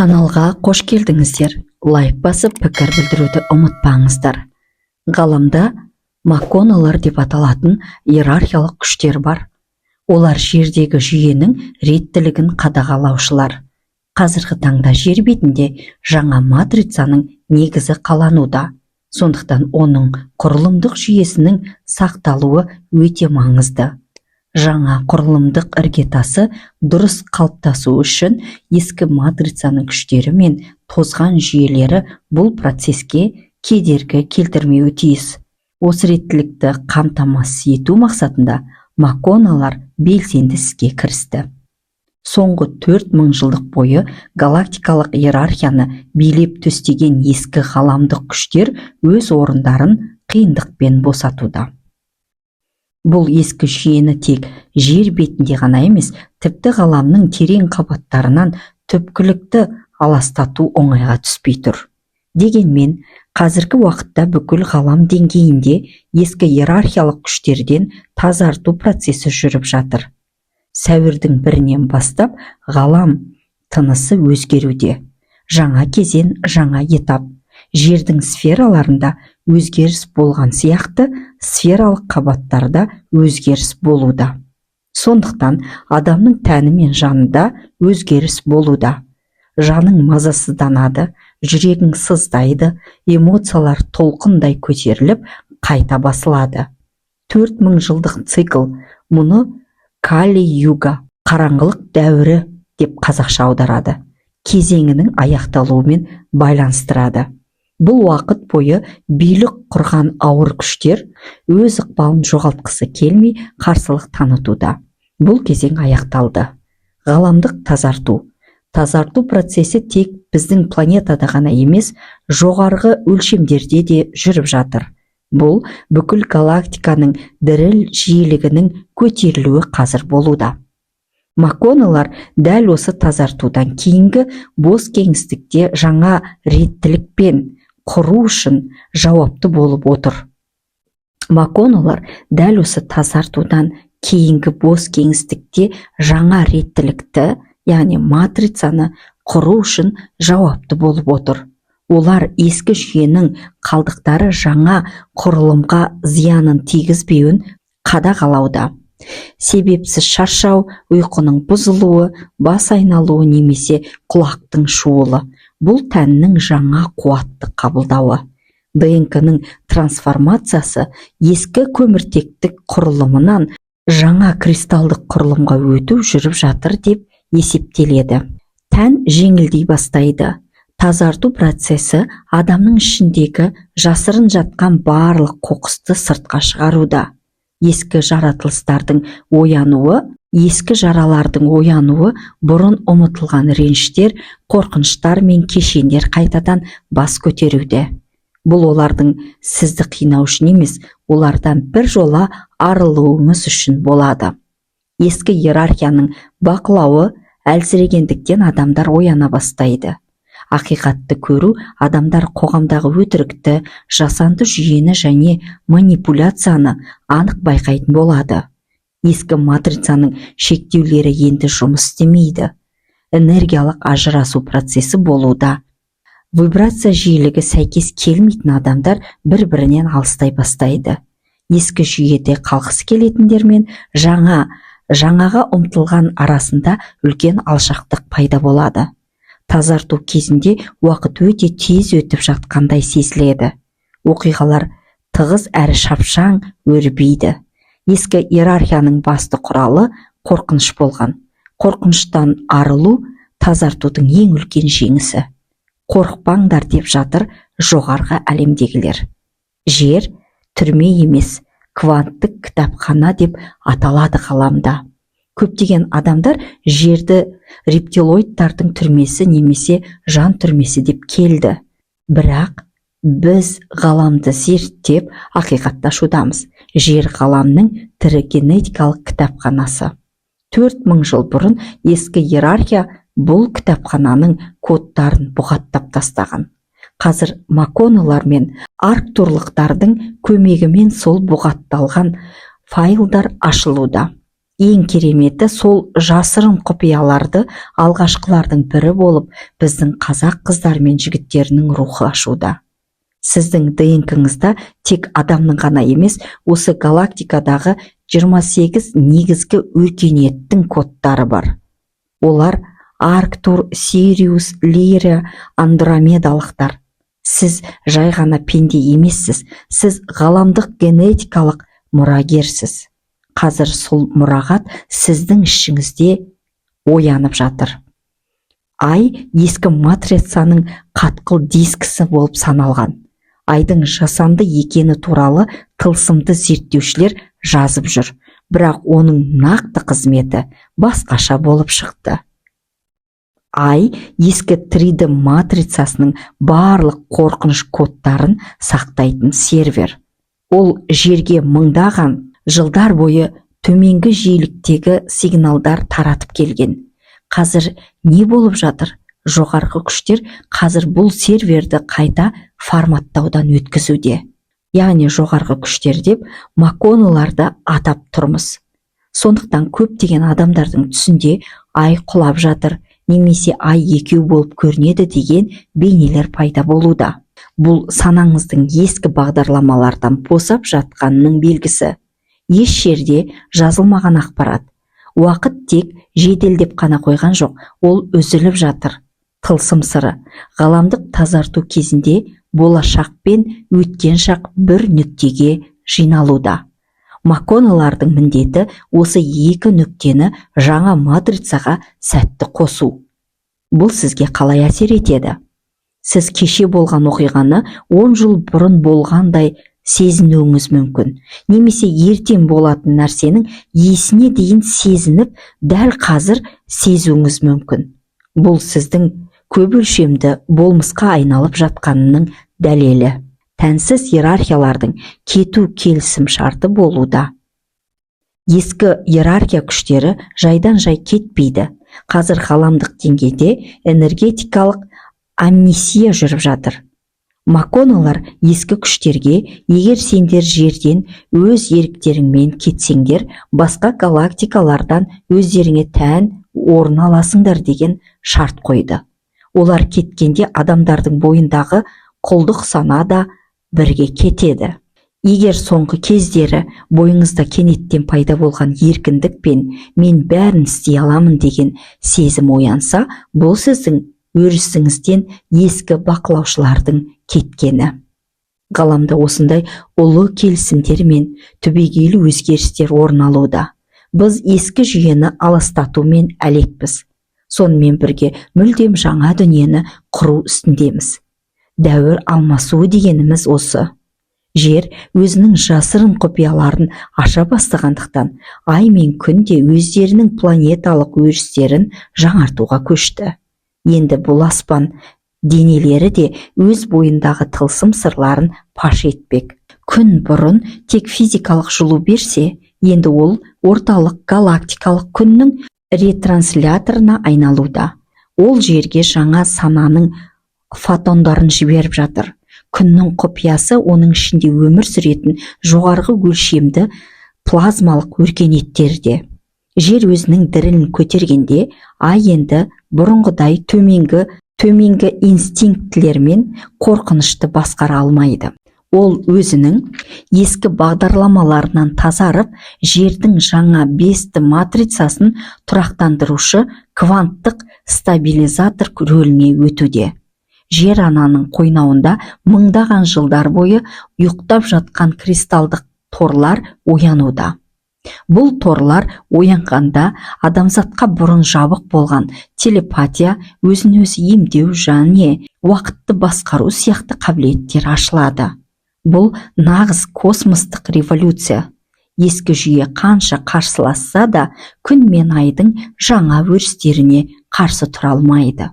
Каналға қош келдіңіздер. Лайк басып, пікір білдіруді ұмытпаңыздар. Ғаламда макконалар деп аталатын иерархиялық күштер бар. Олар жердегі жүйенің реттілігін қадағалаушылар. Қазіргі таңда жер бетінде жаңа матрицаның негізі қалануда. Сондықтан оның құрылымдық жүйесінің сақталуы өте маңызды. Жаңа құрылымдық іргетасы дұрыс қалыптасу үшін ескі матрицаның күштері мен тозған жүйелері бұл процеске кедергі келтірмеуі тиіс. Осы реттілікті қамтамасыз ету мақсатында макконалар белсенді іске кірісті. Соңғы 4000 жылдық бойы галактикалық иерархияны билеп төстеген ескі ғаламдық күштер өз орындарын қиындықпен босатуда. Бұл ескі жүйені тек жер бетінде ғана емес, тіпті ғаламның терең қабаттарынан түпкілікті аластату оңайға түспей тұр. Дегенмен, қазіргі уақытта бүкіл ғалам деңгейінде ескі иерархиялық күштерден тазарту процесі жүріп жатыр. Сәуірдің 1-нен бастап ғалам тынысы өзгеруде. Жаңа кезең, жаңа этап. Жердің сфераларында өзгеріс болған сияқты, сфералық қабаттарда өзгеріс болуда. Сондықтан адамның тәні мен жанында өзгеріс болуда. Жаның мазасызданады, жүрегің сыздайды, эмоциялар толқындай көтеріліп, қайта басылады. 4000 жылдық цикл, мұны Кали-юга, қараңғылық дәуірі деп қазақша аударады, кезеңінің аяқталуымен байланыстырады. Бұл уақыт бойы билік құрған ауыр күштер өз ықпалын жоғалтқысы келмей қарсылық танытуда. Бұл кезең аяқталды. Ғаламдық тазарту. Тазарту процесі тек біздің планетада ғана емес, жоғарғы өлшемдерде де жүріп жатыр. Бұл бүкіл галактиканың діріл жиілігінің көтерілуі қазір болуда. Макконалар дәл осы тазартудан кейінгі бос кеңістікте жаңа реттілікпен құру үшін жауапты болып отыр. Макконалар дәл осы тазартудан кейінгі бос кеңістікте жаңа реттілікті, яғни матрицаны құру үшін жауапты болып отыр. Олар ескі жүйенің қалдықтары жаңа құрылымға зиянын тигізбеуін қадағалауда. Себепсіз шаршау, ұйқының бұзылуы, бас айналуы немесе құлақтың шуылы. Бұл тәннің жаңа қуатты қабылдауы. ДНК-ның трансформациясы ескі көміртектік құрылымынан жаңа кристалдық құрылымға өту жүріп жатыр деп есептеледі. Тән жеңілдей бастайды. Тазарту процесі адамның ішіндегі жасырын жатқан барлық қоқысты сыртқа шығаруда. Ескі жаратылыстардың оянуы, ескі жаралардың оянуы, бұрын ұмытылған реніштер, қорқыныштар мен кешендер қайтадан бас көтеруде. Бұл олардың сізді қинау үшін емес, олардан бір жола арылуыңыз үшін болады. Ескі иерархияның бақылауы әлсірегендіктен адамдар ояна бастайды. Ақиқатты көру адамдар қоғамдағы өтірікті, жасанды жүйені және манипуляцияны анық байқайтын болады. Ескі матрицаның шектеулері енді жұмыс істемейді. Энергиялық ажырасу процесі болуда. Вибрация жиілігі сәйкес келмейтін адамдар бір-бірінен алыстай бастайды. Ескі жүйеде қалғысы келетіндер мен жаңаға ұмтылған арасында үлкен алшақтық пайда болады. Тазарту кезінде уақыт өте тез өтіп жатқандай сезіледі. Оқиғалар тығыз әрі шапшаң өрбиді. Ескі иерархияның басты құралы қорқыныш болған. Қорқыныштан арылу тазартудың ең үлкен жеңісі. Қорықпаңдар деп жатыр жоғарғы әлемдегілер. Жер түрме емес, кванттық кітапхана деп аталады ғаламда. Көптеген адамдар жерді рептилоидтардың түрмесі немесе жан түрмесі деп келді. Бірақ біз ғаламды зерттеп ақиқатташудамыз. Жер ғаламның тірі генетикалық кітапханасы. 4000 жыл бұрын ескі иерархия бұл кітапхананың кодтарын бұғаттап тастаған. Қазір макконалар мен арктурлықтардың көмегімен сол бұғатталған файлдар ашылуда. Ең кереметі сол жасырын құпияларды алғашқылардың бірі болып біздің қазақ қыздар мен жігіттерінің рухы ашуда. Сіздің ДНК-ңызда тек адамның ғана емес, осы галактикадағы 28 негізгі өркениеттің кодтары бар. Олар Арктур, Сириус, Лирия, Андромедалықтар. Сіз жай ғана пенде емессіз, сіз ғаламдық генетикалық мұрагерсіз. Қазір сол мұрағат сіздің ішіңізде оянып жатыр. Ай ескі матрицаның қатқыл дискісі болып саналған. Айдың жасанды екені туралы тылсымды зерттеушілер жазып жүр, бірақ оның нақты қызметі басқаша болып шықты. Ай ескі 3D матрицасының барлық қорқыныш кодтарын сақтайтын сервер. Ол жерге мыңдаған жылдар бойы төменгі жиіліктегі сигналдар таратып келген. Қазір не болып жатыр? Жоғарғы күштер қазір бұл серверді қайта форматтаудан өткізуде. Яғни жоғарғы күштер деп МакКоннелларды атап тұрмыз. Сондықтан көптеген адамдардың түсінде ай құлап жатыр, немесе ай екеу болып көрінеді деген бейнелер пайда болуда. Бұл санаңыздың ескі бағдарламалардан босап жатқанының белгісі. Еш жерде жазылмаған ақпарат. Уақыт тек жеделдеп қана қойған жоқ, ол үзіліп жатыр. Тылсым сыры, ғаламдық тазарту кезінде болашақ пен өткен шақ бір нүктеге жиналуда. МакКоннеллардың міндеті осы екі нүктені жаңа матрицаға сәтті қосу. Бұл сізге қалай әсер етеді? Сіз кеше болған оқиғаны 10 жыл бұрын болғандай сезінуіңіз мүмкін. Немесе ертең болатын нәрсенің есіне дейін сезініп, дәл қазір сезуіңіз мүмкін. Бұл сіздің көп өлшемді болмысқа айналып жатқанының дәлелі. Тәнсіз иерархиялардың кету келісім шарты болуда. Ескі иерархия күштері жайдан жай кетпейді. Қазір ғаламдық деңгейде энергетикалық амнисия жүріп жатыр. МакКоннеллар ескі күштерге, егер сендер жерден өз еріктеріңмен кетсеңдер, басқа галактикалардан өздеріңе тән орын аласыңдар деген шарт қойды. Олар кеткенде адамдардың бойындағы құлдық сана да бірге кетеді. Егер соңғы кездері бойыңызда кенеттен пайда болған еркіндік пен мен бәрін істей аламын деген сезім оянса, бұл сіздің өрісіңізден ескі бақылаушылардың кеткені. Ғаламда осындай ұлы келісімдер мен түбегейлі өзгерістер орын алуда. Біз ескі жүйені аластатумен әлекпіз. Сонымен бірге мүлдем жаңа дүниені құру үстіндеміз. Дәуір алмасуы дегеніміз осы. Жер өзінің жасырын құпияларын аша бастағандықтан, ай мен күн де өздерінің планеталық өрістерін жаңартуға көшті. Енді бұл аспан денелері де өз бойындағы тылсым сырларын паш етпек. Күн бұрын тек физикалық жылу берсе, енді ол орталық галактикалық күннің ретрансляторына айналуда. Ол жерге жаңа сананың фотондарын жіберіп жатыр. Күннің құпиясы оның ішінде өмір сүретін жоғарғы өлшемді плазмалық өркениеттерде. Жер өзінің дірілін көтергенде, ай енді бұрынғыдай төменгі инстинктілер мен қорқынышты басқара алмайды. Ол өзінің ескі бағдарламаларынан тазарып, жердің жаңа 5 матрицасын тұрақтандырушы кванттық стабилизатор рөліне өтуде. Жер ананың қойнауында мыңдаған жылдар бойы ұйықтап жатқан кристалдық торлар оянуда. Бұл торлар оянғанда адамзатқа бұрын жабық болған телепатия, өзін-өзі емдеу және уақытты басқару сияқты қабілеттер ашылады. Бұл нағыз космостық революция. Ескі жүйе қанша қарсыласса да, күн мен айдың жаңа өрістеріне қарсы тұра алмайды.